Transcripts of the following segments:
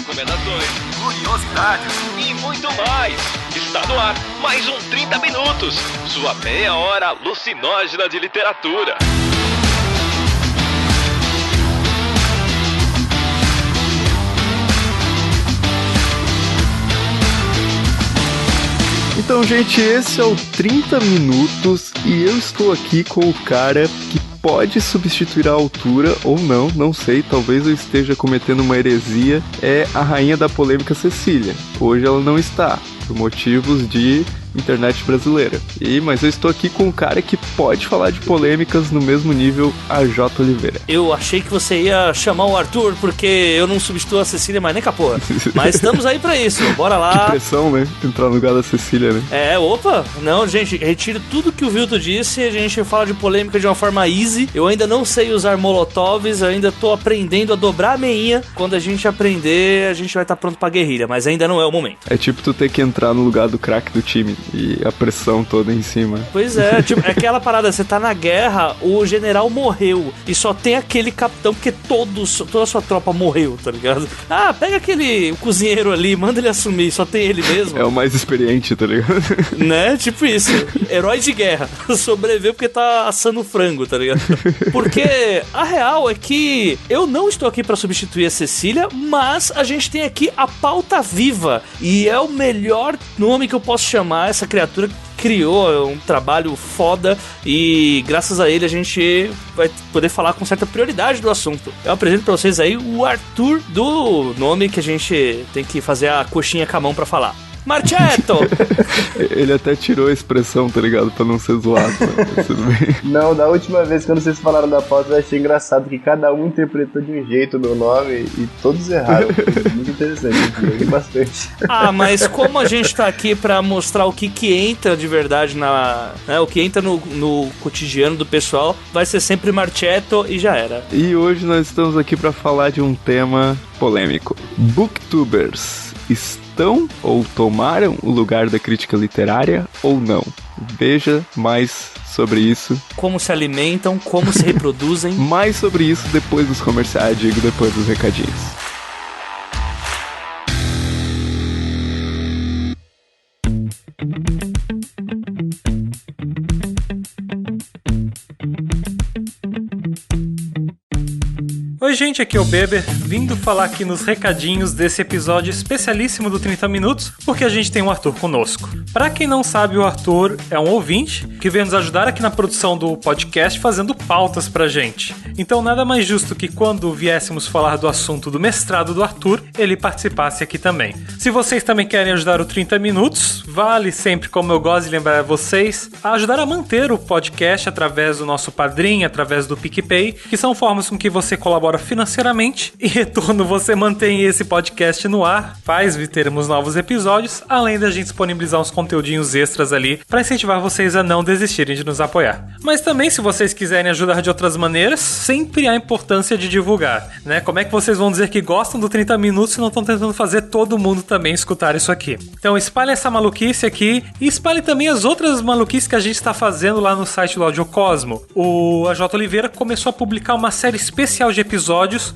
recomendações, curiosidades e muito mais. Está no ar mais um 30 Minutos, sua meia hora alucinógena de literatura. Então, gente, esse é o 30 Minutos e eu estou aqui com o cara que pode substituir a altura ou não, não sei, talvez eu esteja cometendo uma heresia, é a rainha da polêmica Cecília. Hoje ela não está, por motivos de internet brasileira. Mas eu estou aqui com um cara que pode falar de polêmicas no mesmo nível a J. Oliveira. Eu achei que você ia chamar o Arthur, porque eu não substituo a Cecília mais nem capô. Mas estamos aí pra isso, bora lá. Que pressão, né? Entrar no lugar da Cecília, né? Opa! Não, gente, retiro tudo que o Vilto disse, a gente fala de polêmica de uma forma easy. Eu ainda não sei usar molotovs, eu ainda tô aprendendo a dobrar a meinha. Quando a gente aprender, a gente vai estar pronto pra guerrilha, mas ainda não é o momento. É tipo tu ter que entrar no lugar do craque do time e a pressão toda em cima. Pois é, tipo, é aquela parada, você tá na guerra, o general morreu e só tem aquele capitão, porque toda a sua tropa morreu, tá ligado? Ah, pega o cozinheiro ali, manda ele assumir, só tem ele mesmo. É o mais experiente, tá ligado? Né? Tipo isso. Herói de guerra. Sobreviveu porque tá assando frango, tá ligado? Porque a real é que eu não estou aqui pra substituir a Cecília, mas a gente tem aqui a pauta viva. E é o melhor nome que eu posso chamar essa criatura que criou um trabalho foda e graças a ele a gente vai poder falar com certa prioridade do assunto. Eu apresento pra vocês aí o Arthur, do nome que a gente tem que fazer a coxinha com a mão pra falar. Marchetto! Ele até tirou a expressão, tá ligado? Pra não ser zoado, mas tudo bem. Não, da última vez quando vocês falaram da pauta, eu achei engraçado que cada um interpretou de um jeito no nome e todos erraram. Foi muito interessante, eu bastante. Ah, mas como a gente tá aqui pra mostrar o que entra de verdade o que entra no cotidiano do pessoal, vai ser sempre Marchetto e já era. E hoje nós estamos aqui pra falar de um tema polêmico. Booktubers estão ou tomaram o lugar da crítica literária ou não? Veja mais sobre isso. Como se alimentam, como se reproduzem. Mais sobre isso depois dos comerciais, digo, depois dos recadinhos. Oi gente, aqui é o Beber, vindo falar aqui nos recadinhos desse episódio especialíssimo do 30 Minutos, porque a gente tem o Arthur conosco. Pra quem não sabe, o Arthur é um ouvinte que veio nos ajudar aqui na produção do podcast fazendo pautas pra gente. Então nada mais justo que quando viéssemos falar do assunto do mestrado do Arthur, ele participasse aqui também. Se vocês também querem ajudar o 30 Minutos, vale sempre, como eu gosto de lembrar a vocês, a ajudar a manter o podcast através do nosso Padrim, através do PicPay, que são formas com que você colabora financeiramente e retorno você mantém esse podcast no ar, faz termos novos episódios, além da gente disponibilizar uns conteúdinhos extras ali para incentivar vocês a não desistirem de nos apoiar. Mas também, se vocês quiserem ajudar de outras maneiras, sempre há importância de divulgar, né? Como é que vocês vão dizer que gostam do 30 Minutos se não estão tentando fazer todo mundo também escutar isso aqui? Então espalhe essa maluquice aqui e espalhe também as outras maluquices que a gente está fazendo lá no site do Audiocosmo. O AJ Oliveira começou a publicar uma série especial de episódios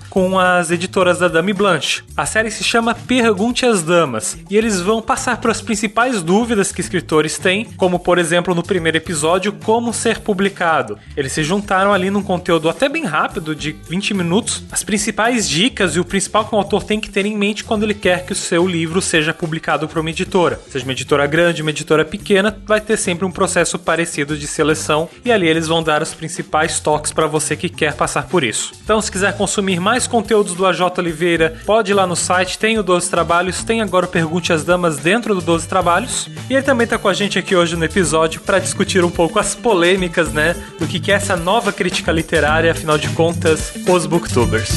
com as editoras da Dame Blanche. A série se chama Pergunte às Damas e eles vão passar por as principais dúvidas que escritores têm, como por exemplo no primeiro episódio, como ser publicado. Eles se juntaram ali num conteúdo até bem rápido, de 20 minutos, as principais dicas e o principal que o autor tem que ter em mente quando ele quer que o seu livro seja publicado por uma editora. Seja uma editora grande, uma editora pequena, vai ter sempre um processo parecido de seleção e ali eles vão dar os principais toques para você que quer passar por isso. Então, se quiser consumir mais conteúdos do AJ Oliveira, pode ir lá no site, tem o 12 Trabalhos, tem agora o Pergunte às Damas dentro do 12 Trabalhos. E ele também tá com a gente aqui hoje no episódio para discutir um pouco as polêmicas, né, do que é essa nova crítica literária, afinal de contas, os Booktubers.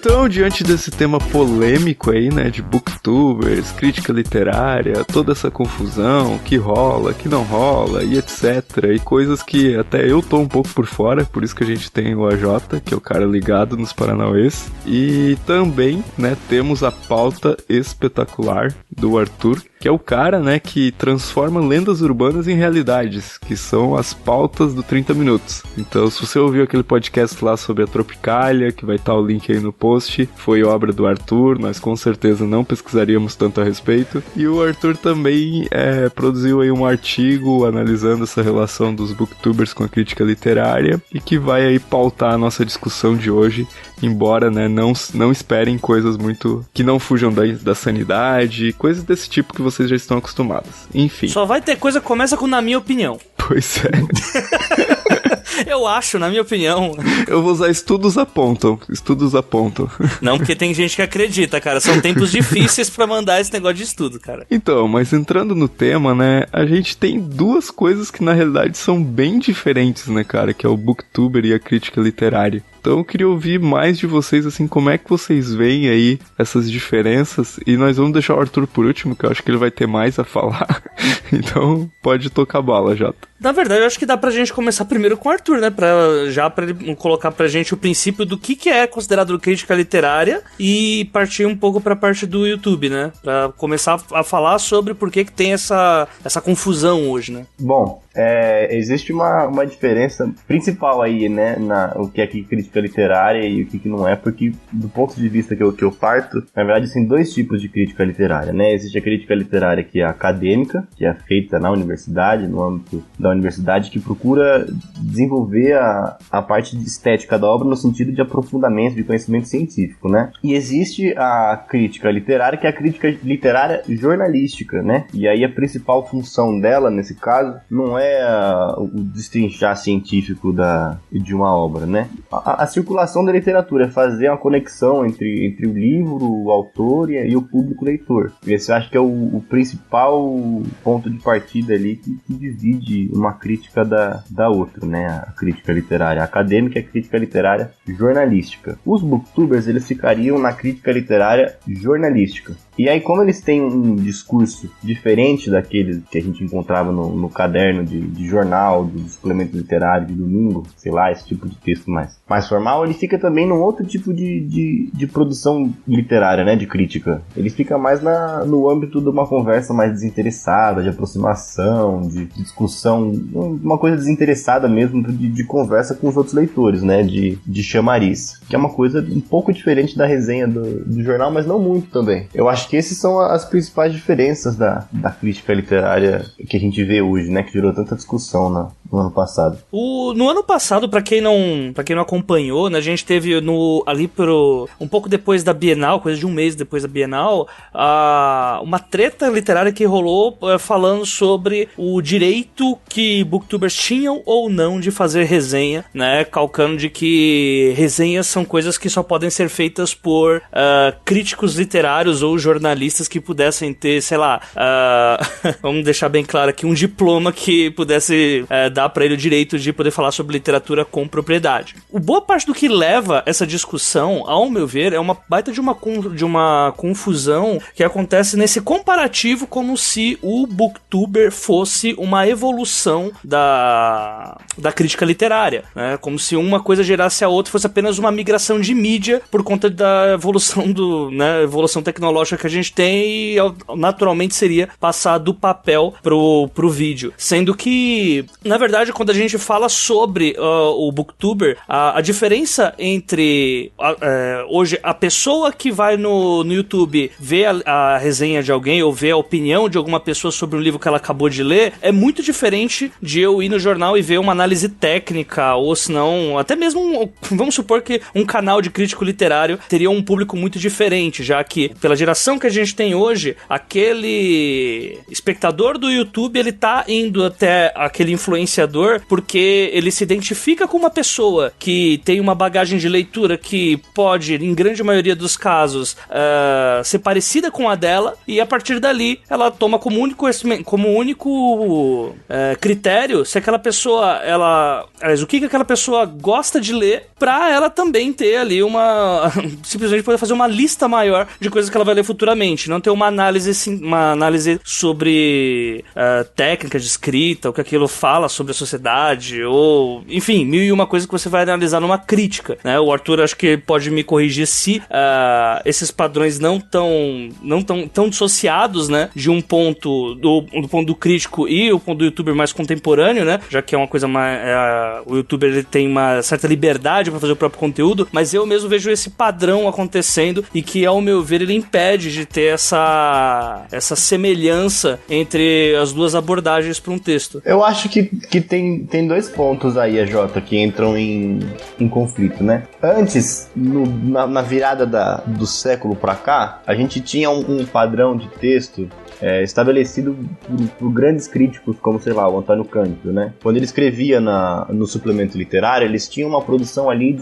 Então, diante desse tema polêmico aí, né, de booktubers, crítica literária, toda essa confusão, que rola, que não rola, e etc, e coisas que até eu tô um pouco por fora, por isso que a gente tem o AJ, que é o cara ligado nos Paranauês, e também, né, temos a pauta espetacular do Arthur, que é o cara, né, que transforma lendas urbanas em realidades, que são as pautas do 30 Minutos. Então, se você ouviu aquele podcast lá sobre a Tropicália, que vai estar o link aí no post, foi obra do Arthur, nós com certeza não pesquisaríamos tanto a respeito. E o Arthur também produziu aí um artigo analisando essa relação dos booktubers com a crítica literária, e que vai aí pautar a nossa discussão de hoje, embora, né, não esperem coisas muito que não fujam da sanidade, coisas desse tipo que vocês já estão acostumados. Enfim. Só vai ter coisa que começa com "na minha opinião". Pois é. Eu acho, na minha opinião. Eu vou usar estudos apontam. Não, porque tem gente que acredita, cara. São tempos difíceis pra mandar esse negócio de estudo, cara. Então, mas entrando no tema, né, a gente tem duas coisas que na realidade são bem diferentes, né, cara, que é o booktuber e a crítica literária. Então eu queria ouvir mais de vocês, assim, como é que vocês veem aí essas diferenças, e nós vamos deixar o Arthur por último, que eu acho que ele vai ter mais a falar. Então pode tocar a bola, Jota. Na verdade, eu acho que dá pra gente começar primeiro com o Arthur, né? Pra ele colocar pra gente o princípio do que é considerado crítica literária e partir um pouco pra parte do YouTube, né? Pra começar a falar sobre por que tem essa confusão hoje, né? Bom, existe uma diferença principal aí, né? O que é crítica literária e o que não é, porque do ponto de vista que eu parto, na verdade, tem dois tipos de crítica literária, né? Existe a crítica literária que é acadêmica, que é feita na universidade, no âmbito da universidade, que procura desenvolver a parte estética da obra no sentido de aprofundamento, de conhecimento científico, né? E existe a crítica literária, que é a crítica literária jornalística, né? E aí a principal função dela, nesse caso, não é o destrinchar científico de uma obra, né? A circulação da literatura é fazer uma conexão entre o livro, o autor e o público leitor. Esse eu acho que é o principal ponto de partida ali que divide uma crítica da outra, né? A crítica literária acadêmica e a crítica literária jornalística. Os booktubers, eles ficariam na crítica literária jornalística. E aí, como eles têm um discurso diferente daquele que a gente encontrava no caderno de jornal, de suplemento literário de domingo, sei lá, esse tipo de texto mais formal, ele fica também num outro tipo de produção literária, né, de crítica. Ele fica mais no âmbito de uma conversa mais desinteressada, de aproximação, de discussão, uma coisa desinteressada mesmo, de conversa com os outros leitores, né, de chamariz, que é uma coisa um pouco diferente da resenha do jornal, mas não muito também. Eu acho que essas são as principais diferenças da crítica literária que a gente vê hoje, né, que gerou tanta discussão no ano passado. No ano passado, pra quem não acompanhou, né, a gente teve um pouco depois da Bienal, coisa de um mês depois da Bienal, uma treta literária que rolou falando sobre o direito que booktubers tinham ou não de fazer resenha, né, calcando de que resenhas são coisas que só podem ser feitas por críticos literários ou jornalistas que pudessem ter, sei lá, vamos deixar bem claro aqui, um diploma que pudesse dar pra ele o direito de poder falar sobre literatura com propriedade. Boa parte do que leva essa discussão, ao meu ver, é uma baita de uma confusão que acontece nesse comparativo, como se o booktuber fosse uma evolução da crítica literária, né? Como se uma coisa gerasse a outra, fosse apenas uma migração de mídia por conta da evolução tecnológica que a gente tem, e naturalmente seria passar do papel pro vídeo. Sendo que, na verdade, quando a gente fala sobre o booktuber, a diferença entre hoje a pessoa que vai no YouTube ver a resenha de alguém ou ver a opinião de alguma pessoa sobre um livro que ela acabou de ler é muito diferente de eu ir no jornal e ver uma análise técnica, ou senão, até mesmo, vamos supor que um canal de crítico literário teria um público muito diferente, já que pela geração que a gente tem hoje, aquele espectador do YouTube, ele tá indo até aquele influenciador influenciador porque ele se identifica com uma pessoa que tem uma bagagem de leitura que pode, em grande maioria dos casos, ser parecida com a dela, e a partir dali ela toma como único critério se aquela pessoa, o que aquela pessoa gosta de ler, pra ela também ter ali simplesmente poder fazer uma lista maior de coisas que ela vai ler futuramente, não ter uma análise sobre técnica de escrita, o que aquilo fala sobre a sociedade, ou, enfim, 1001 coisas que você vai analisar numa crítica, né? O Arthur acho que pode me corrigir se esses padrões não tão dissociados, né? De um ponto do ponto do crítico e o ponto do youtuber mais contemporâneo, né? Já que é uma coisa mais... o youtuber ele tem uma certa liberdade para fazer o próprio conteúdo, mas eu mesmo vejo esse padrão acontecendo e que, ao meu ver, ele impede de ter essa semelhança entre as duas abordagens para um texto. Eu acho que tem dois pontos aí, Jota, que entram em conflito, né? Antes, na virada do século pra cá, a gente tinha um padrão de texto estabelecido por grandes críticos como, sei lá, o Antônio Cândido, né? Quando ele escrevia no suplemento literário, eles tinham uma produção ali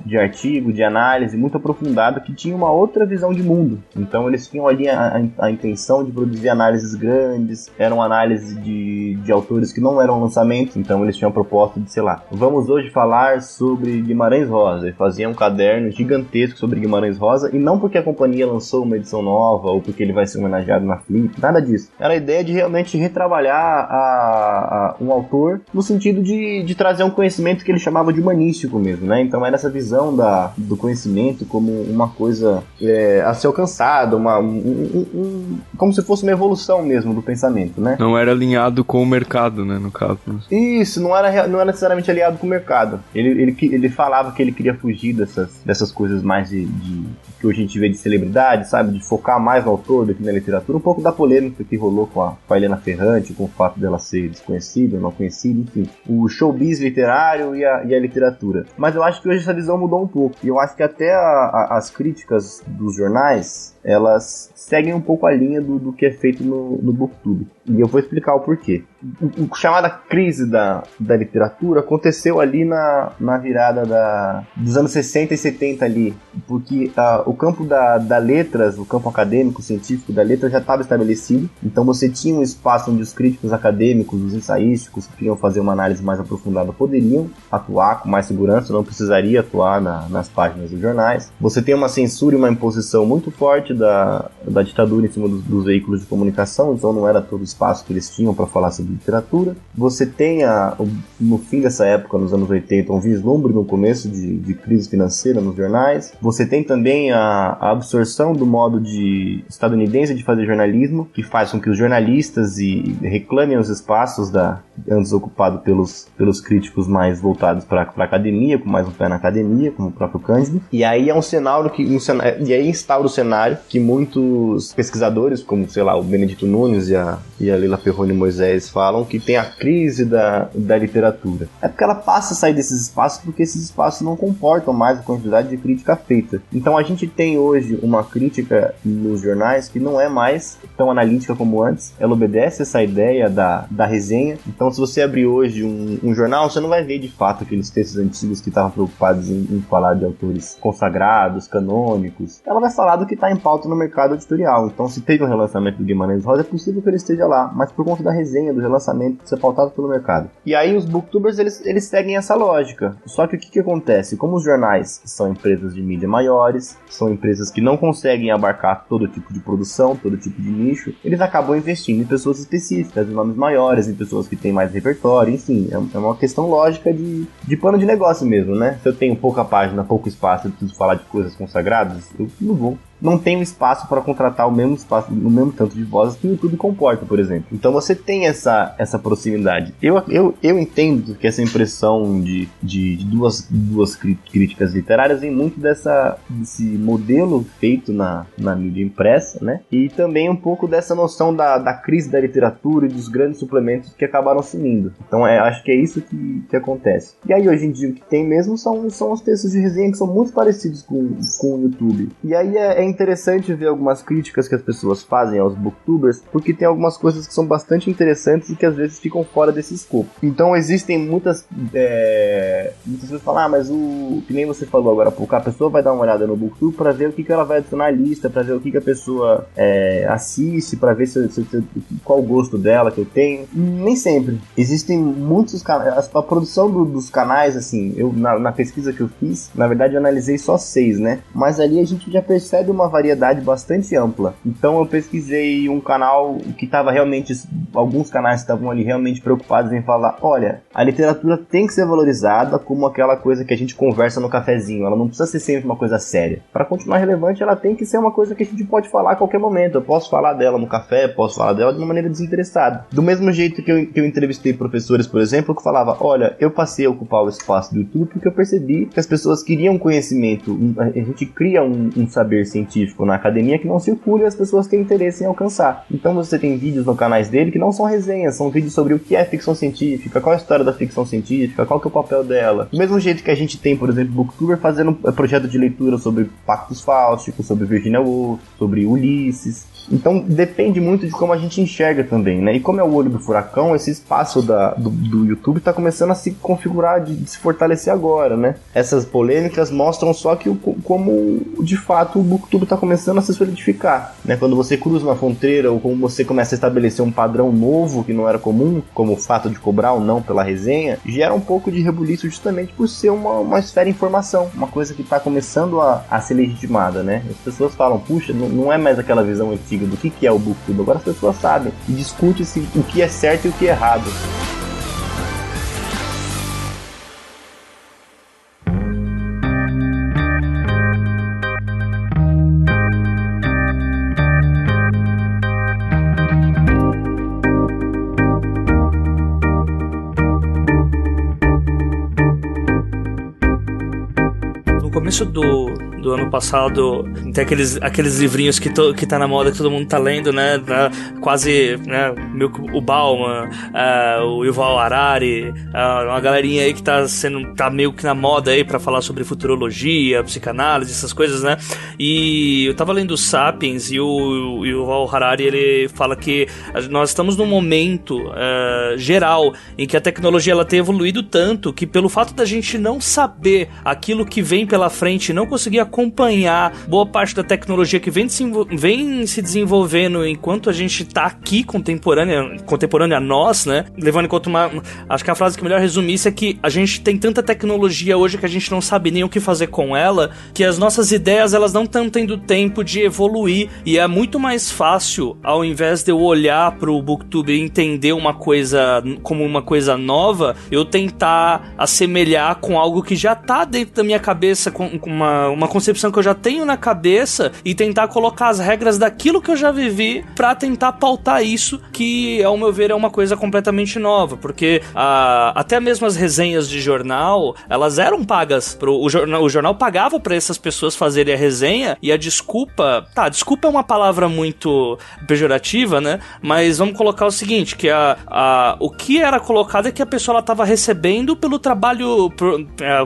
de artigo, de análise muito aprofundada, que tinha uma outra visão de mundo. Então eles tinham ali a intenção de produzir análises grandes, eram análises de autores que não eram lançamentos, então eles tinham a proposta de, sei lá, vamos hoje falar sobre Guimarães Rosa, e faziam um caderno gigantesco sobre Guimarães Rosa, e não porque a companhia lançou uma edição nova, ou porque ele vai ser homenageado na Flip, nada disso. Era a ideia de realmente retrabalhar um autor no sentido de trazer um conhecimento que ele chamava de humanístico mesmo, né? Então era essa visão do conhecimento como uma coisa a ser alcançada, como se fosse uma evolução mesmo do pensamento, né? Não era alinhado com o mercado, né, no caso. Isso, não era necessariamente alinhado com o mercado. Ele falava que ele queria fugir dessas coisas mais que hoje a gente vê de celebridade, sabe? De focar mais no autor do que na literatura. Um pouco da polêmica que rolou com a Helena Ferrante, com o fato dela ser desconhecida, não conhecida, enfim. O showbiz literário e a literatura. Mas eu acho que hoje essa visão mudou um pouco. E eu acho que até as críticas dos jornais, elas seguem um pouco a linha do que é feito no BookTube. E eu vou explicar o porquê. A chamada crise da literatura aconteceu ali na virada dos anos 60 e 70 ali, porque o campo da letras, o campo acadêmico, científico da letra já estava estabelecido, então você tinha um espaço onde os críticos acadêmicos, os ensaísticos que queriam fazer uma análise mais aprofundada poderiam atuar com mais segurança, não precisaria atuar nas páginas dos jornais. Você tem uma censura e uma imposição muito forte da ditadura em cima dos veículos de comunicação, então não era todo o espaço que eles tinham para falar sobre literatura. Você tem no fim dessa época, nos anos 80, um vislumbre no começo de crise financeira nos jornais. Você tem também a absorção do modo estadunidense de fazer jornalismo, que faz com que os jornalistas reclamem os espaços antes ocupados pelos críticos mais voltados para a academia, com mais um pé na academia, como o próprio Cândido. E aí é e aí instaura o cenário que muitos pesquisadores, como, sei lá, o Benedito Nunes e a Leila Perrone Moisés falam, que tem a crise da literatura. É porque ela passa a sair desses espaços, porque esses espaços não comportam mais a quantidade de crítica feita. Então a gente tem hoje uma crítica nos jornais que não é mais tão analítica como antes. Ela obedece essa ideia da resenha. Então se você abrir hoje um jornal, você não vai ver de fato aqueles textos antigos que estavam preocupados em falar de autores consagrados, canônicos. Ela vai falar do que está em pauta no mercado editorial. Então se teve um relançamento do Guimarães Rosa, é possível que ele esteja lá, mas por conta da resenha, do relançamento, ser pautado pelo mercado. E aí os booktubers, eles seguem essa lógica. Só que o que acontece? Como os jornais são empresas de mídia maiores, são empresas que não conseguem abarcar todo tipo de produção, todo tipo de nicho, eles acabam investindo em pessoas específicas, em nomes maiores, em pessoas que têm mais repertório, enfim, é uma questão lógica de plano de negócio mesmo, né? Se eu tenho pouca página, pouco espaço, eu preciso falar de coisas consagradas, eu não tenho espaço para contratar o mesmo tanto de vozes que o YouTube comporta, por exemplo. Então você tem essa proximidade. Eu entendo que essa impressão de duas críticas literárias vem muito desse modelo feito na mídia impressa, né? E também um pouco dessa noção da crise da literatura e dos grandes suplementos que acabaram sumindo. Então acho que é isso que acontece. E aí hoje em dia o que tem mesmo são os textos de resenha que são muito parecidos com o YouTube. E aí é interessante ver algumas críticas que as pessoas fazem aos booktubers, porque tem algumas coisas que são bastante interessantes e que às vezes ficam fora desse escopo. Então existem muitas pessoas que falam, mas que nem você falou agora há pouco, a pessoa vai dar uma olhada no booktube para ver o que ela vai adicionar à lista, para ver o que a pessoa assiste, para ver qual o gosto dela que eu tenho. Nem sempre. Existem muitos canais, a produção dos canais, assim, eu na pesquisa que eu fiz, na verdade eu analisei só 6, né? Mas ali a gente já percebe uma variedade bastante ampla. Então eu pesquisei um canal que estava realmente, alguns canais estavam ali realmente preocupados em falar, olha, a literatura tem que ser valorizada como aquela coisa que a gente conversa no cafezinho, ela não precisa ser sempre uma coisa séria. Para continuar relevante, ela tem que ser uma coisa que a gente pode falar a qualquer momento. Eu posso falar dela no café, posso falar dela de uma maneira desinteressada. Do mesmo jeito que eu entrevistei professores, por exemplo, que falava, olha, eu passei a ocupar o espaço do YouTube porque eu percebi que as pessoas queriam conhecimento, a gente cria um saber científico na academia que não circula e as pessoas têm interesse em alcançar. Então você tem vídeos no canais dele que não são resenhas, são vídeos sobre o que é ficção científica, qual é a história da ficção científica, qual que é o papel dela. Do mesmo jeito que a gente tem, por exemplo, booktuber fazendo projeto de leitura sobre Pactos Fáusticos, sobre Virginia Woolf, sobre Ulisses. Então depende muito de como a gente enxerga também, né? E como é o olho do furacão, esse espaço do YouTube está começando a se configurar, de se fortalecer agora, né? Essas polêmicas mostram só que como de fato o booktube está começando a se solidificar, né? Quando você cruza uma fronteira ou como você começa a estabelecer um padrão novo que não era comum, como o fato de cobrar ou não pela resenha, gera um pouco de rebuliço justamente por ser uma esfera de informação, uma coisa que está começando a ser legitimada, né? As pessoas falam, puxa, não é mais aquela visão antiga do que é o booktube, agora as pessoas sabem e discute-se o que é certo e o que é errado. No começo do ano passado, tem aqueles livrinhos que tá na moda, que todo mundo tá lendo, né? Quase, né? O Bauman, o Yuval Harari, uma galerinha aí que tá meio que na moda aí pra falar sobre futurologia, psicanálise, essas coisas, né? E eu tava lendo Sapiens e o Yuval Harari, ele fala que nós estamos num momento geral em que a tecnologia ela tem evoluído tanto que pelo fato da gente não saber aquilo que vem pela frente, não conseguir acompanhar boa parte da tecnologia que vem se desenvolvendo enquanto a gente tá aqui contemporânea a nós, né? Levando em conta acho que a frase que melhor resumir isso é que a gente tem tanta tecnologia hoje que a gente não sabe nem o que fazer com ela, que as nossas ideias elas não estão tendo tempo de evoluir, e é muito mais fácil, ao invés de eu olhar pro booktube e entender uma coisa como uma coisa nova, eu tentar assemelhar com algo que já tá dentro da minha cabeça, com uma concepção que eu já tenho na cabeça, e tentar colocar as regras daquilo que eu já vivi pra tentar pautar isso, que ao meu ver é uma coisa completamente nova, porque até mesmo as resenhas de jornal, elas eram pagas, o jornal pagava pra essas pessoas fazerem a resenha, e a desculpa é uma palavra muito pejorativa, né, mas vamos colocar o seguinte, que o que era colocado é que a pessoa ela tava recebendo pelo trabalho,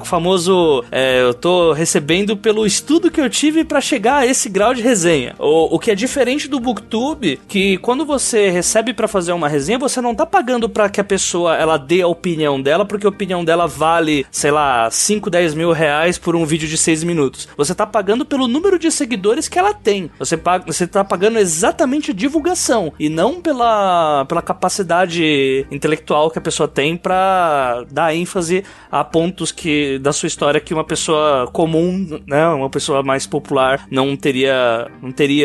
o famoso, eu tô recebendo pelo estudo que eu tive pra chegar a esse grau de resenha. O que é diferente do booktube, que quando você recebe pra fazer uma resenha, você não tá pagando pra que a pessoa ela dê a opinião dela, porque a opinião dela vale, sei lá, 5, 10 mil reais por um vídeo de 6 minutos. Você tá pagando pelo número de seguidores que ela tem. Você tá pagando exatamente a divulgação, e não pela capacidade intelectual que a pessoa tem pra dar ênfase a pontos da sua história que uma pessoa comum, né, uma pessoa mais popular não teria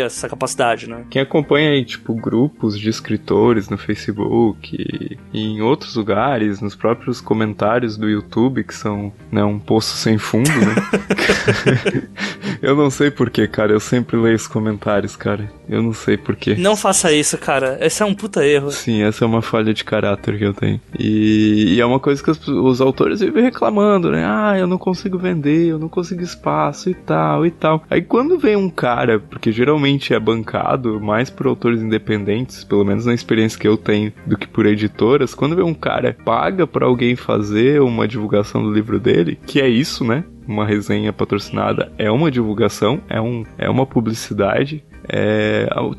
essa capacidade, né? Quem acompanha aí, tipo, grupos de escritores no Facebook e em outros lugares, nos próprios comentários do YouTube, que são, né, um poço sem fundo, né? Eu não sei porquê, cara, eu sempre leio os comentários, cara. Eu não sei porquê. Não faça isso, cara. Esse é um puta erro. Sim, essa é uma falha de caráter que eu tenho. E é uma coisa que os autores vivem reclamando, né? Ah, eu não consigo vender, eu não consigo espaço e tal e tal. Aí quando vem um cara, porque geralmente é bancado mais por autores independentes, pelo menos na experiência que eu tenho, do que por editoras, quando vem um cara paga pra alguém fazer uma divulgação do livro dele, que é isso, né? Uma resenha patrocinada é uma divulgação, é uma publicidade.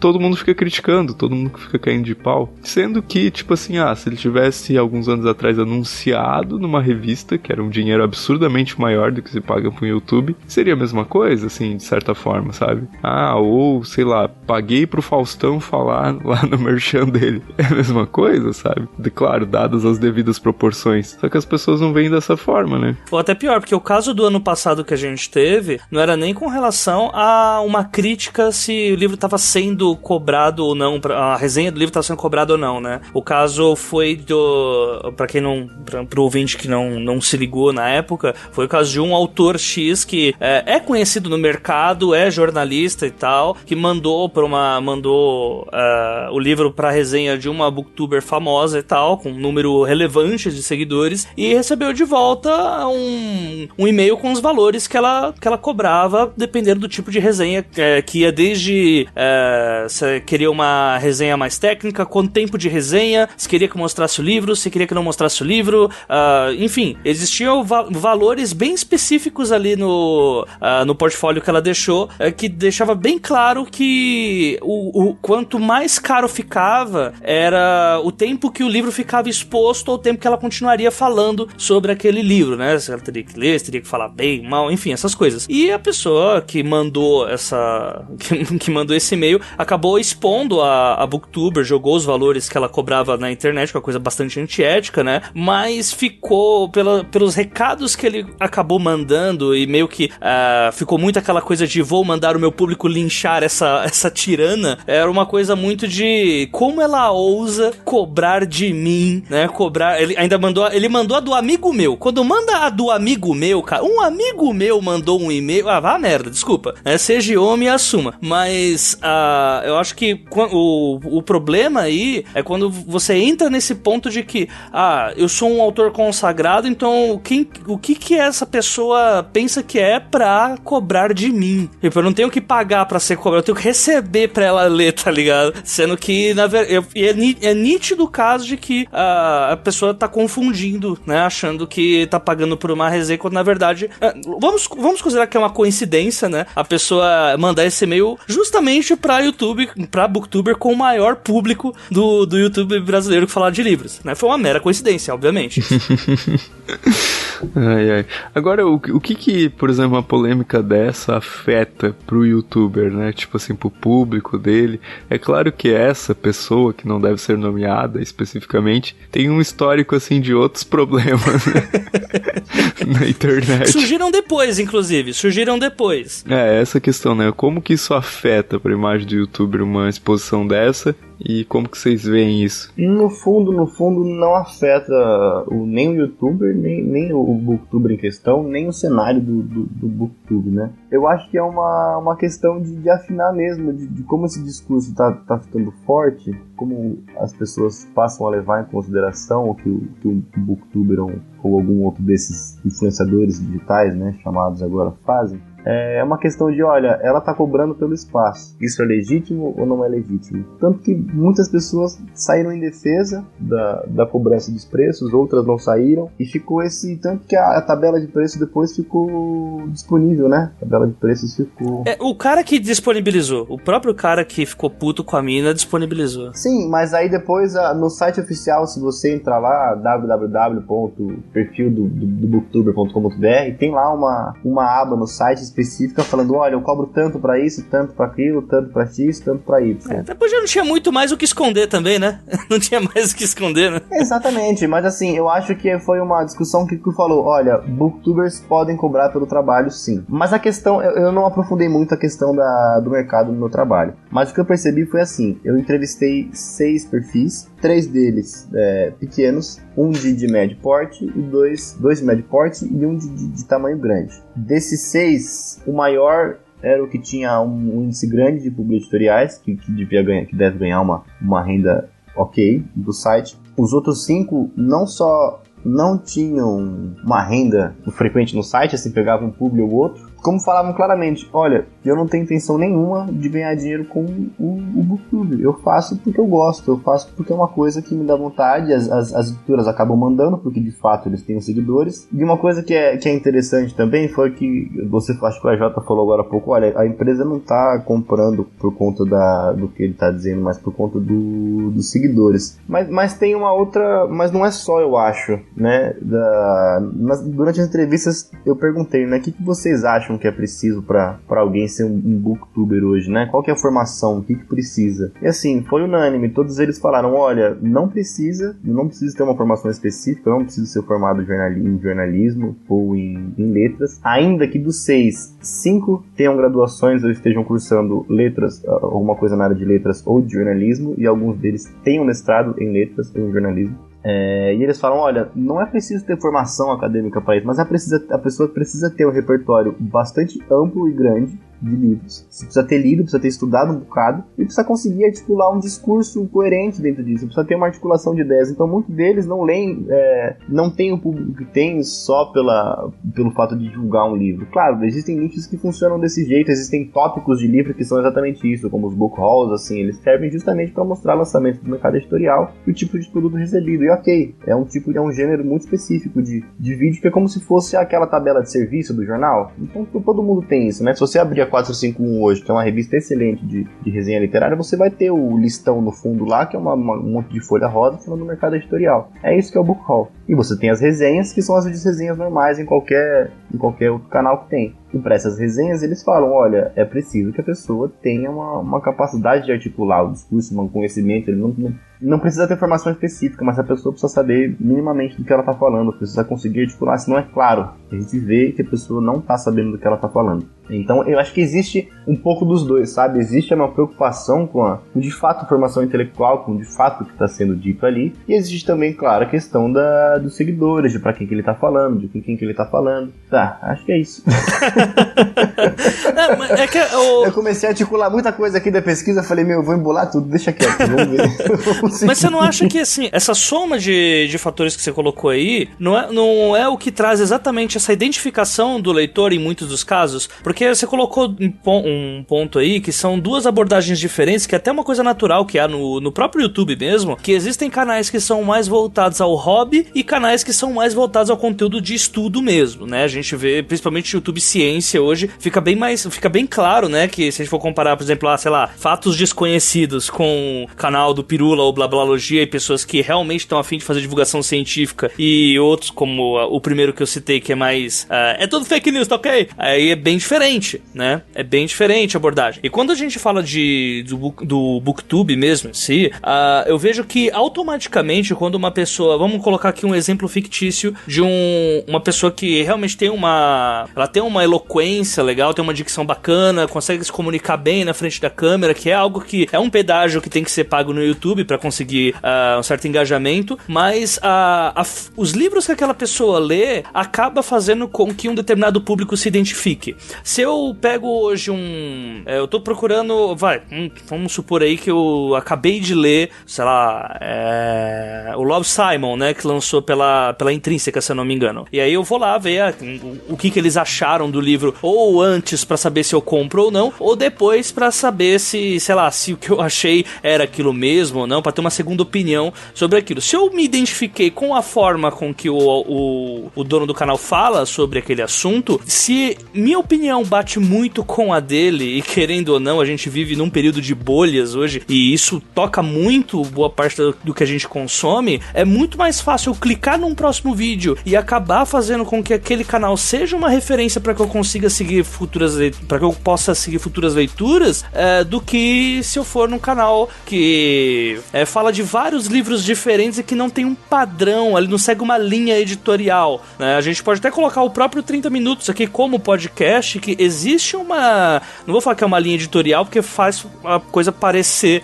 Todo mundo fica criticando, todo mundo fica caindo de pau, sendo que, tipo assim, se ele tivesse alguns anos atrás anunciado numa revista, que era um dinheiro absurdamente maior do que se paga pro YouTube, seria a mesma coisa, assim, de certa forma, sabe? Ou, sei lá, paguei pro Faustão falar lá no merchan dele, é a mesma coisa, sabe? Claro, dadas as devidas proporções, só que as pessoas não veem dessa forma, né? Ou até pior, porque o caso do ano passado que a gente teve, não era nem com relação a uma crítica se o livro estava sendo cobrado ou não, a resenha do livro estava sendo cobrada ou não, né? O caso foi pro ouvinte que não se ligou na época, foi o caso de um autor X que é conhecido no mercado, é jornalista e tal, que mandou o livro pra resenha de uma booktuber famosa e tal, com um número relevante de seguidores, e recebeu de volta um e-mail com os valores que ela cobrava, dependendo do tipo de resenha, que ia desde você queria uma resenha mais técnica, quanto tempo de resenha, se queria que mostrasse o livro, se queria que não mostrasse o livro, enfim, existiam valores bem específicos ali no portfólio que ela deixou, que deixava bem claro que o quanto mais caro ficava, era o tempo que o livro ficava exposto ou o tempo que ela continuaria falando sobre aquele livro, né? Se ela teria que ler, se teria que falar bem, mal, enfim, essas coisas. E a pessoa que mandou que mandou esse e-mail acabou expondo a booktuber, jogou os valores que ela cobrava na internet, que é uma coisa bastante antiética, né? Mas ficou, pelos recados que ele acabou mandando, e meio que ficou muito aquela coisa de vou mandar o meu público linchar essa tirana, era uma coisa muito de como ela ousa cobrar de mim, né? Ele mandou a do amigo meu. Quando manda a do amigo meu, cara, um amigo meu mandou um e-mail, vá merda, desculpa, seja homem e assuma, mas eu acho que o problema aí é quando você entra nesse ponto de que eu sou um autor consagrado, então o que essa pessoa pensa que é pra cobrar de mim? Tipo, eu não tenho que pagar pra ser cobrado, eu tenho que receber pra ela ler, tá ligado? Sendo que, na verdade, é nítido o caso de que a pessoa tá confundindo, né? Achando que tá pagando por uma resenha, quando na verdade, vamos considerar que é uma coincidência, né? A pessoa mandar esse e-mail justamente pra YouTube, pra booktuber com o maior público do YouTube brasileiro que falar de livros, né? Foi uma mera coincidência, obviamente. Ai. Agora, o que, por exemplo, uma polêmica dessa afeta pro youtuber, né? Tipo assim, pro público dele. É claro que essa pessoa, que não deve ser nomeada especificamente, tem um histórico, assim, de outros problemas, né? Na internet. Surgiram depois, inclusive. Essa questão, né? Como que isso afeta pra imagem do youtuber uma exposição dessa? E como que vocês veem isso? No fundo, não afeta nem o youtuber, nem o booktuber em questão, nem o cenário do booktube, né? Eu acho que é uma questão de afinar mesmo, de como esse discurso tá ficando forte, como as pessoas passam a levar em consideração o que o booktuber ou algum outro desses influenciadores digitais, né, chamados agora, fazem. É uma questão de, olha, ela tá cobrando pelo espaço. Isso é legítimo ou não é legítimo? Tanto que muitas pessoas saíram em defesa da cobrança dos preços, outras não saíram. E ficou tanto que a tabela de preço depois ficou disponível, né? A tabela de preços ficou... O cara que disponibilizou, o próprio cara que ficou puto com a mina disponibilizou. Sim, mas aí depois no site oficial, se você entrar lá, www.perfildobooktuber.com.br, tem lá uma aba no site específica falando, olha, eu cobro tanto pra isso, tanto pra aquilo, tanto pra X, tanto pra Y. Depois já não tinha muito mais o que esconder também, né? Não tinha mais o que esconder, né? Exatamente, mas assim, eu acho que foi uma discussão que falou, olha, booktubers podem cobrar pelo trabalho, sim. Mas a questão, eu não aprofundei muito a questão do mercado no meu trabalho. Mas o que eu percebi foi assim, eu entrevistei 6 perfis, 3 deles pequenos, um de médio porte e dois de médio porte e um de tamanho grande. Desses 6, o maior era o que tinha um índice grande de publi-editoriais, que deve ganhar uma renda ok do site. Os outros 5 não só não tinham uma renda frequente no site, assim, pegavam um publi ou outro, como falavam claramente, olha, eu não tenho intenção nenhuma de ganhar dinheiro com o BookTube. Eu faço porque eu gosto, eu faço porque é uma coisa que me dá vontade, as editoras acabam mandando, porque de fato eles têm seguidores. E uma coisa que é interessante também foi que, acho que o AJ falou agora há pouco, olha, a empresa não está comprando por conta do que ele está dizendo, mas por conta dos seguidores. Mas tem uma outra, mas não é só, eu acho, né? Durante as entrevistas eu perguntei, né, o que vocês acham que é preciso para alguém ser um booktuber hoje, né? Qual que é a formação? O que precisa? E assim, foi unânime. Todos eles falaram, olha, não precisa ter uma formação específica, não precisa ser formado em jornalismo ou em letras. Ainda que dos 6, 5 tenham graduações ou estejam cursando letras, alguma coisa na área de letras ou de jornalismo, e alguns deles tenham mestrado em letras ou em jornalismo. E eles falam, olha, não é preciso ter formação acadêmica para isso, mas a pessoa precisa ter um repertório bastante amplo e grande de livros. Você precisa ter lido, precisa ter estudado um bocado e precisa conseguir articular um discurso coerente dentro disso. Precisa ter uma articulação de ideias. Então muitos deles não leem, não tem o público que tem só pelo fato de divulgar um livro. Claro, existem nichos que funcionam desse jeito, existem tópicos de livro que são exatamente isso, como os book hauls, assim, eles servem justamente para mostrar lançamento do mercado editorial e o tipo de produto recebido. E ok, é um gênero muito específico de vídeo que é como se fosse aquela tabela de serviço do jornal. Então todo mundo tem isso, né? Se você abrir a 451 hoje, que é uma revista excelente de resenha literária, você vai ter o listão no fundo lá, que é um monte de folha rosa falando do mercado editorial. É isso que é o book haul. E você tem as resenhas, que são as resenhas normais em qualquer outro canal que tem. E para essas resenhas eles falam, olha, é preciso que a pessoa tenha uma capacidade de articular o discurso, um conhecimento, ele não precisa ter formação específica, mas a pessoa precisa saber minimamente do que ela está falando, precisa conseguir articular, senão é claro, a gente vê que a pessoa não está sabendo do que ela está falando. Então eu acho que existe um pouco dos dois, sabe? Existe uma preocupação com de fato, formação intelectual, com de fato o que está sendo dito ali, e existe também, claro, a questão dos seguidores, de para quem que ele está falando, de com quem que ele está falando. Tá, acho que é isso. Eu comecei a articular muita coisa aqui da pesquisa, falei, eu vou embolar tudo, deixa quieto, vamos ver. Mas você não acha que, assim, essa soma de fatores que você colocou aí não é o que traz exatamente essa identificação do leitor em muitos dos casos? Porque você colocou um ponto aí que são duas abordagens diferentes, que é até uma coisa natural que há no próprio YouTube mesmo, que existem canais que são mais voltados ao hobby e canais que são mais voltados ao conteúdo de estudo mesmo, né? A gente vê, principalmente YouTube Ciência hoje, fica bem claro, né, que se a gente for comparar, por exemplo, fatos desconhecidos com o canal do Pirula ou Blablalogia e pessoas que realmente estão a fim de fazer divulgação científica e outros como o primeiro que eu citei, que é mais é tudo fake news, tá ok? Aí é bem diferente, né? É bem diferente a abordagem. E quando a gente fala do BookTube mesmo em si, eu vejo que automaticamente quando uma pessoa, vamos colocar aqui um exemplo fictício de uma pessoa que realmente tem uma eloquência legal, tem uma dicção bacana, consegue se comunicar bem na frente da câmera, que é algo que é um pedágio que tem que ser pago no YouTube para conseguir um certo engajamento, mas os livros que aquela pessoa lê acaba fazendo com que um determinado público se identifique. Se eu pego hoje eu tô procurando, vamos supor aí que eu acabei de ler, sei lá, o Love Simon, né, que lançou pela Intrínseca, se eu não me engano. E aí eu vou lá ver o que eles acharam do livro, ou antes pra saber se eu compro ou não, ou depois pra saber se o que eu achei era aquilo mesmo ou não, pra ter uma segunda opinião sobre aquilo. Se eu me identifiquei com a forma com que o dono do canal fala sobre aquele assunto, se minha opinião bate muito com a dele, e querendo ou não, a gente vive num período de bolhas hoje, e isso toca muito boa parte do que a gente consome, é muito mais fácil eu clicar num próximo vídeo e acabar fazendo com que aquele canal seja uma referência para que eu consiga seguir para que eu possa seguir futuras leituras, do que se eu for num canal que fala de vários livros diferentes e que não tem um padrão, ele não segue uma linha editorial, né? A gente pode até colocar o próprio 30 Minutos aqui como podcast, que existe não vou falar que é uma linha editorial, porque faz a coisa parecer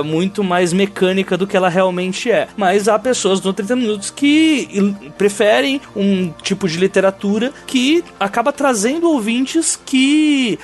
muito mais mecânica do que ela realmente é, mas há pessoas no 30 Minutos que preferem um tipo de literatura literatura que acaba trazendo ouvintes que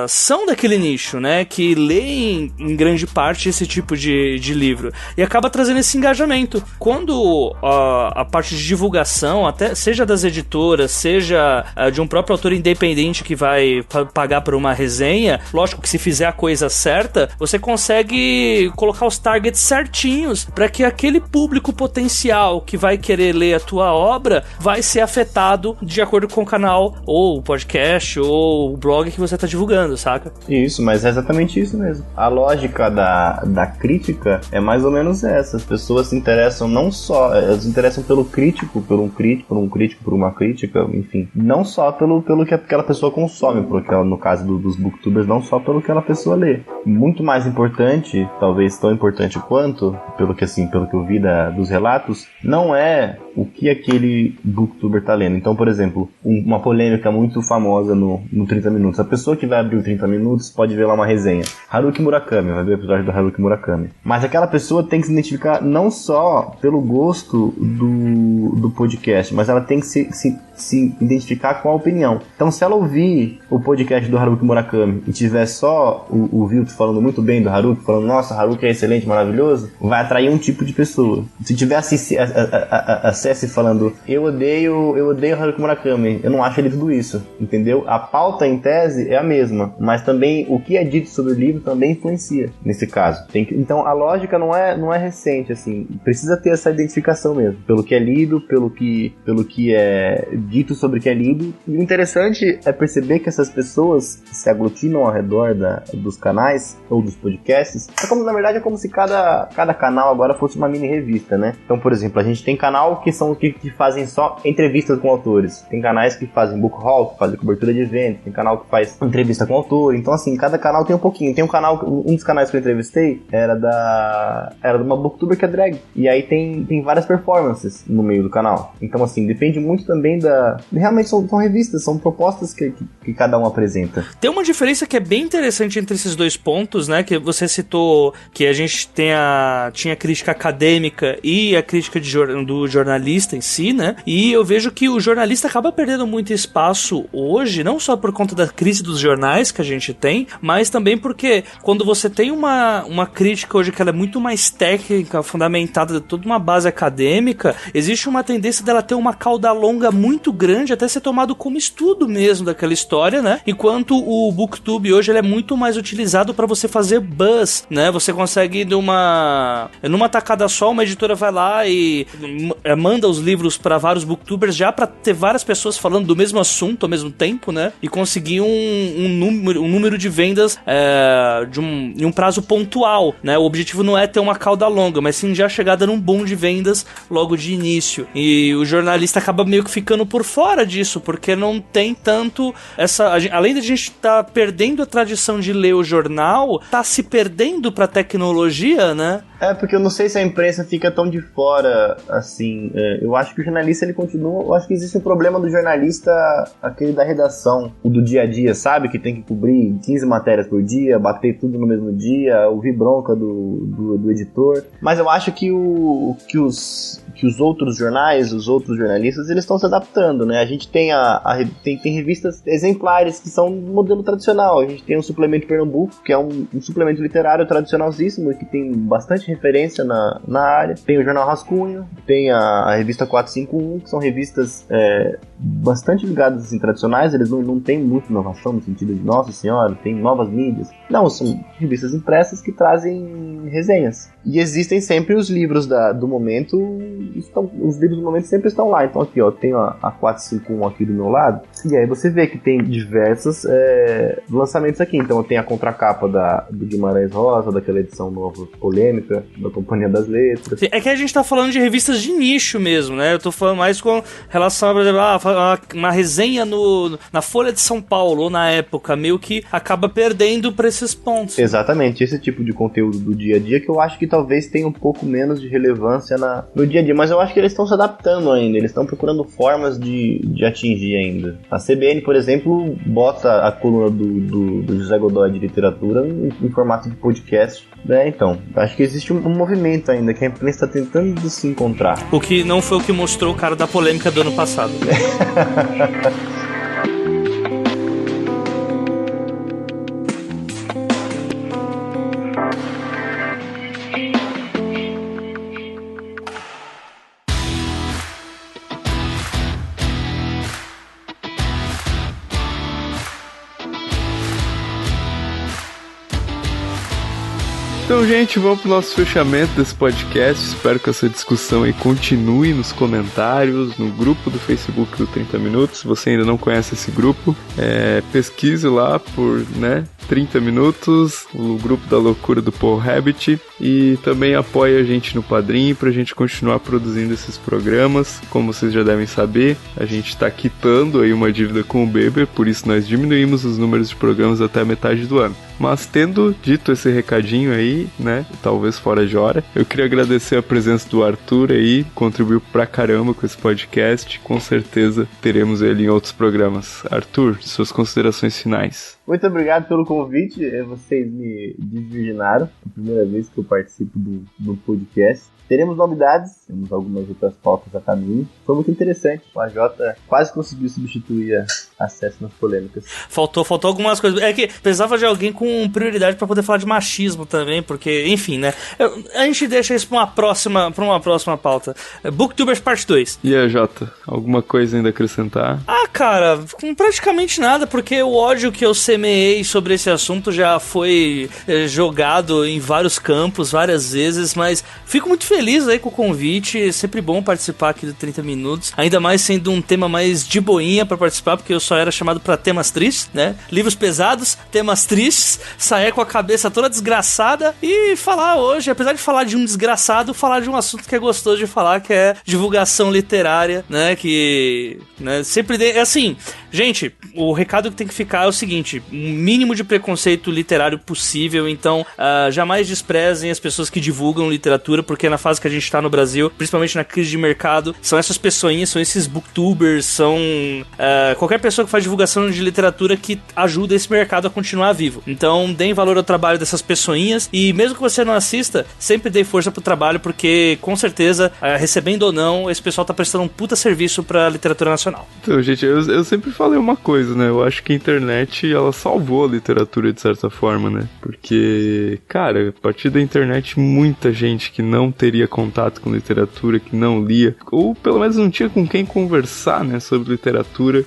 são daquele nicho, né? Que leem em grande parte esse tipo de livro. E acaba trazendo esse engajamento. Quando a parte de divulgação, até seja das editoras, seja de um próprio autor independente que vai pagar por uma resenha, lógico que se fizer a coisa certa, você consegue colocar os targets certinhos para que aquele público potencial que vai querer ler a tua obra vai ser afetado de acordo com o canal, ou o podcast, ou o blog que você tá divulgando, saca? Isso, mas é exatamente isso mesmo. A lógica da crítica é mais ou menos essa. As pessoas se interessam não só, elas se interessam pelo crítico, por uma crítica, enfim. Não só pelo que aquela pessoa consome, porque no caso dos booktubers, não só pelo que aquela pessoa lê. Muito mais importante, talvez tão importante quanto, pelo que eu vi dos relatos, não é o que aquele booktuber tá lendo. Então, por exemplo, uma polêmica muito famosa no 30 Minutos. A pessoa que vai abrir o 30 Minutos pode ver lá uma resenha. Haruki Murakami, vai ver o episódio do Haruki Murakami. Mas aquela pessoa tem que se identificar não só pelo gosto do podcast, mas ela tem que se identificar com a opinião. Então, se ela ouvir o podcast do Haruki Murakami e tiver só o Vilto falando muito bem do Haruki, falando, nossa, Haruki é excelente, maravilhoso, vai atrair um tipo de pessoa. Se tiver a Cessi falando, eu odeio Haruki Murakami, eu não acho ele tudo isso, entendeu? A pauta, em tese, é a mesma, mas também o que é dito sobre o livro também influencia, nesse caso. Então, a lógica não é recente, assim, precisa ter essa identificação mesmo, pelo que é lido, pelo que é dito sobre o que é lido. E o interessante é perceber que essas pessoas se aglutinam ao redor dos canais ou dos podcasts. Na verdade, é como se cada canal agora fosse uma mini revista, né? Então, por exemplo, a gente tem canal que fazem só entrevistas com autores. Tem canais que fazem book haul, que fazem cobertura de eventos. Tem canal que faz entrevista com autor. Então, assim, cada canal tem um pouquinho. Tem um dos canais que eu entrevistei era de uma booktuber que é drag. E aí tem várias performances no meio do canal. Então, assim, depende muito também realmente são revistas, são propostas que cada um apresenta. Tem uma diferença que é bem interessante entre esses dois pontos, né? Que você citou que a gente tinha a crítica acadêmica e a crítica do jornalista em si, né? E eu vejo que o jornalista acaba perdendo muito espaço hoje, não só por conta da crise dos jornais que a gente tem, mas também porque quando você tem uma crítica hoje que ela é muito mais técnica, fundamentada de toda uma base acadêmica, existe uma tendência dela ter uma cauda longa muito grande, até ser tomado como estudo mesmo daquela história, né? Enquanto o BookTube hoje ele é muito mais utilizado para você fazer buzz, né? Você consegue numa tacada só, uma editora vai lá e manda os livros para vários booktubers já para ter várias pessoas falando do mesmo assunto ao mesmo tempo, né? E conseguir um número de vendas em um prazo pontual, né? O objetivo não é ter uma cauda longa, mas sim já chegar dando um boom de vendas logo de início. E o jornalista acaba meio que ficando por fora disso, porque não tem tanto além de a gente estar perdendo a tradição de ler o jornal, tá se perdendo pra tecnologia, né? Porque eu não sei se a imprensa fica tão de fora, assim, eu acho que o jornalista, ele continua, eu acho que existe um problema do jornalista, aquele da redação, o do dia a dia, sabe? Que tem que cobrir 15 matérias por dia, bater tudo no mesmo dia, ouvir bronca do editor, mas eu acho que os outros jornais, os outros jornalistas, eles estão se adaptando, né? A gente tem tem revistas exemplares que são modelo tradicional. A gente tem o Suplemento Pernambuco, que é um suplemento literário tradicionalzíssimo, que tem bastante referência na área. Tem o Jornal Rascunho, tem a revista 451, que são revistas bastante ligadas, assim, tradicionais. Eles não têm muita inovação no sentido de, nossa senhora, tem novas mídias. Não, são revistas impressas que trazem resenhas. E existem sempre os livros do momento, os livros do momento sempre estão lá. Então aqui, ó, tenho a 451 aqui do meu lado, e aí você vê que tem diversos lançamentos aqui. Então tem a contracapa do Guimarães Rosa, daquela edição nova polêmica, da Companhia das Letras. É que a gente tá falando de revistas de nicho mesmo, né? Eu tô falando mais com relação a, por exemplo, uma resenha na Folha de São Paulo, ou na época, meio que acaba perdendo pra esses pontos. Exatamente, esse tipo de conteúdo do dia a dia que eu acho que talvez tenha um pouco menos de relevância no dia a dia. Entendi, mas eu acho que eles estão se adaptando ainda, eles estão procurando formas de atingir ainda. A CBN, por exemplo, bota a coluna do José Godoy de literatura em formato de podcast. Então, acho que existe um movimento ainda, que a imprensa está tentando se encontrar. O que não foi o que mostrou o cara da polêmica do ano passado. Então, gente, vamos pro nosso fechamento desse podcast. Espero que essa discussão aí continue nos comentários, no grupo do Facebook do 30 Minutos. Se você ainda não conhece esse grupo, pesquise lá por, 30 Minutos, o grupo da loucura do Paul Rabbit, e também apoie a gente no Padrim pra gente continuar produzindo esses programas. Como vocês já devem saber, a gente tá quitando aí uma dívida com o Beber, por isso nós diminuímos os números de programas até a metade do ano. Mas tendo dito esse recadinho aí, talvez fora de hora, eu queria agradecer a presença do Arthur aí, contribuiu pra caramba com esse podcast, com certeza teremos ele em outros programas. Arthur, suas considerações finais. Muito obrigado pelo convite, vocês me desvirginaram, é a primeira vez que eu participo do podcast. Teremos novidades, temos algumas outras pautas a caminho. Foi muito interessante, o AJ quase conseguiu substituir acesso nas polêmicas. Faltou algumas coisas. É que precisava de alguém com prioridade pra poder falar de machismo também, porque, enfim, né? A gente deixa isso pra uma próxima pauta. Booktubers Parte 2. E a Jota, alguma coisa ainda a acrescentar? Cara, praticamente nada, porque o ódio que eu semeei sobre esse assunto já foi jogado em vários campos, várias vezes, mas fico muito feliz aí com o convite, é sempre bom participar aqui do 30 Minutos, ainda mais sendo um tema mais de boinha pra participar, porque eu só era chamado pra temas tristes, livros pesados, temas tristes, sair com a cabeça toda desgraçada e falar hoje, apesar de falar de um desgraçado, falar de um assunto que é gostoso de falar, que é divulgação literária, que sempre assim, gente, o recado que tem que ficar é o seguinte: um mínimo de preconceito literário possível, então jamais desprezem as pessoas que divulgam literatura, porque na fase que a gente tá no Brasil, principalmente na crise de mercado, são essas pessoinhas, são esses booktubers, são qualquer pessoa que faz divulgação de literatura que ajuda esse mercado a continuar vivo. Então, deem valor ao trabalho dessas pessoinhas, e mesmo que você não assista, sempre dê força pro trabalho, porque com certeza, recebendo ou não, esse pessoal tá prestando um puta serviço pra literatura nacional. Então, gente, eu sempre falei uma coisa, eu acho que a internet, ela salvou a literatura de certa forma, porque, cara, a partir da internet, muita gente que não teria contato com literatura, que não lia, ou pelo menos não tinha com quem conversar, sobre literatura,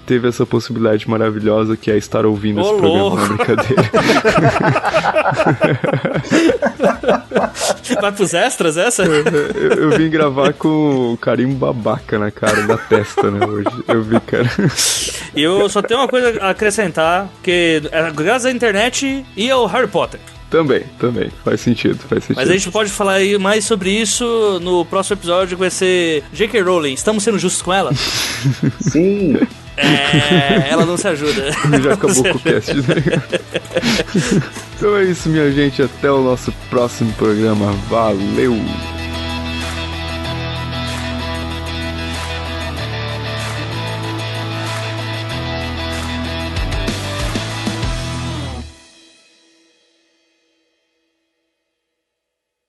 teve essa possibilidade maravilhosa que é estar ouvindo esse programa, na brincadeira. Vai pros extras essa? Eu vim gravar com o carimbo babaca na cara, na testa, hoje. Eu vi, cara. E eu só tenho uma coisa a acrescentar, que graças à internet e ao Harry Potter. Também, faz sentido. Mas a gente pode falar aí mais sobre isso no próximo episódio, que vai ser J.K. Rowling. Estamos sendo justos com ela? Sim. Ela não se ajuda. Já acabou com o cast, Então é isso, minha gente. Até o nosso próximo programa. Valeu!